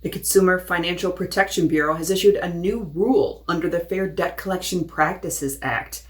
The Consumer Financial Protection Bureau has issued a new rule under the Fair Debt Collection Practices Act.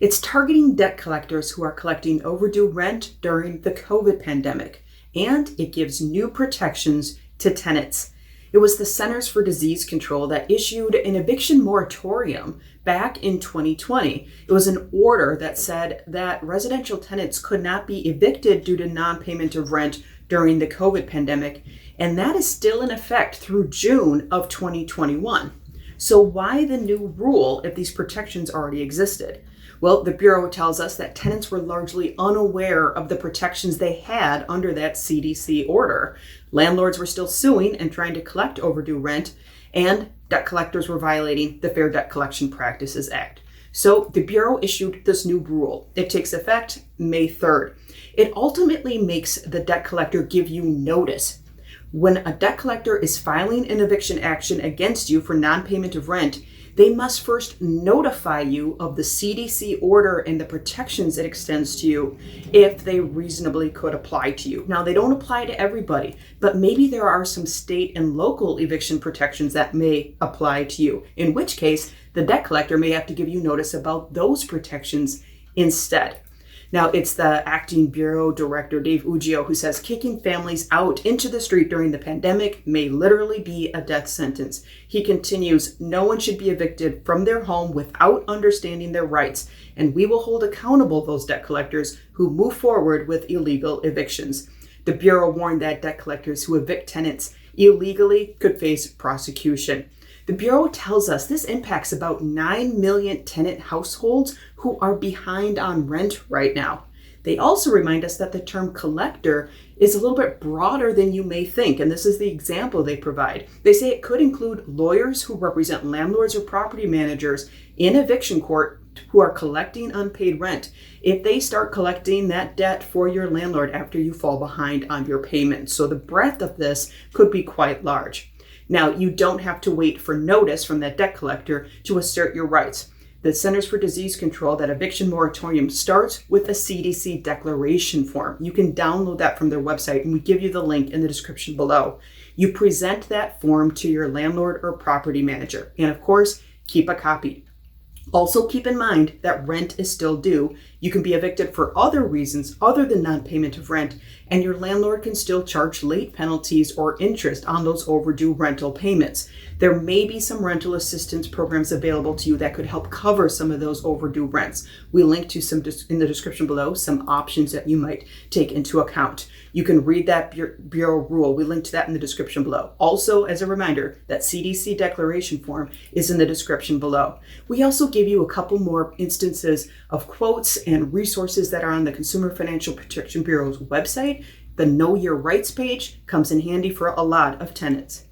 It's targeting debt collectors who are collecting overdue rent during the COVID pandemic, and it gives new protections to tenants. It was the Centers for Disease Control that issued an eviction moratorium back in 2020. It was an order that said that residential tenants could not be evicted due to non-payment of rent during the COVID pandemic, and that is still in effect through June of 2021. So why the new rule if these protections already existed? Well, the Bureau tells us that tenants were largely unaware of the protections they had under that CDC order. Landlords were still suing and trying to collect overdue rent, and debt collectors were violating the Fair Debt Collection Practices Act. So the Bureau issued this new rule. It takes effect May 3rd. It ultimately makes the debt collector give you notice. When a debt collector is filing an eviction action against you for non-payment of rent, they must first notify you of the CDC order and the protections it extends to you if they reasonably could apply to you. Now, they don't apply to everybody, but maybe there are some state and local eviction protections that may apply to you, in which case the debt collector may have to give you notice about those protections instead. Now, it's the acting Bureau Director, Dave Uggio, who says kicking families out into the street during the pandemic may literally be a death sentence. He continues, no one should be evicted from their home without understanding their rights, and we will hold accountable those debt collectors who move forward with illegal evictions. The Bureau warned that debt collectors who evict tenants illegally could face prosecution. The Bureau tells us this impacts about 9 million tenant households who are behind on rent right now. They also remind us that the term collector is a little bit broader than you may think, and this is the example they provide. They say it could include lawyers who represent landlords or property managers in eviction court who are collecting unpaid rent if they start collecting that debt for your landlord after you fall behind on your payments. So the breadth of this could be quite large. Now, you don't have to wait for notice from that debt collector to assert your rights. The Centers for Disease Control, that eviction moratorium, starts with a CDC Declaration Form. You can download that from their website, and we give you the link in the description below. You present that form to your landlord or property manager, and of course, keep a copy. Also, keep in mind that rent is still due. You can be evicted for other reasons other than non-payment of rent, and your landlord can still charge late penalties or interest on those overdue rental payments. There may be some rental assistance programs available to you that could help cover some of those overdue rents. We link to some in the description below, some options that you might take into account. You can read that Bureau rule. We link to that in the description below. Also, as a reminder, that CDC Declaration Form is in the description below. We also give you a couple more instances of quotes and resources that are on the Consumer Financial Protection Bureau's website. The Know Your Rights page comes in handy for a lot of tenants.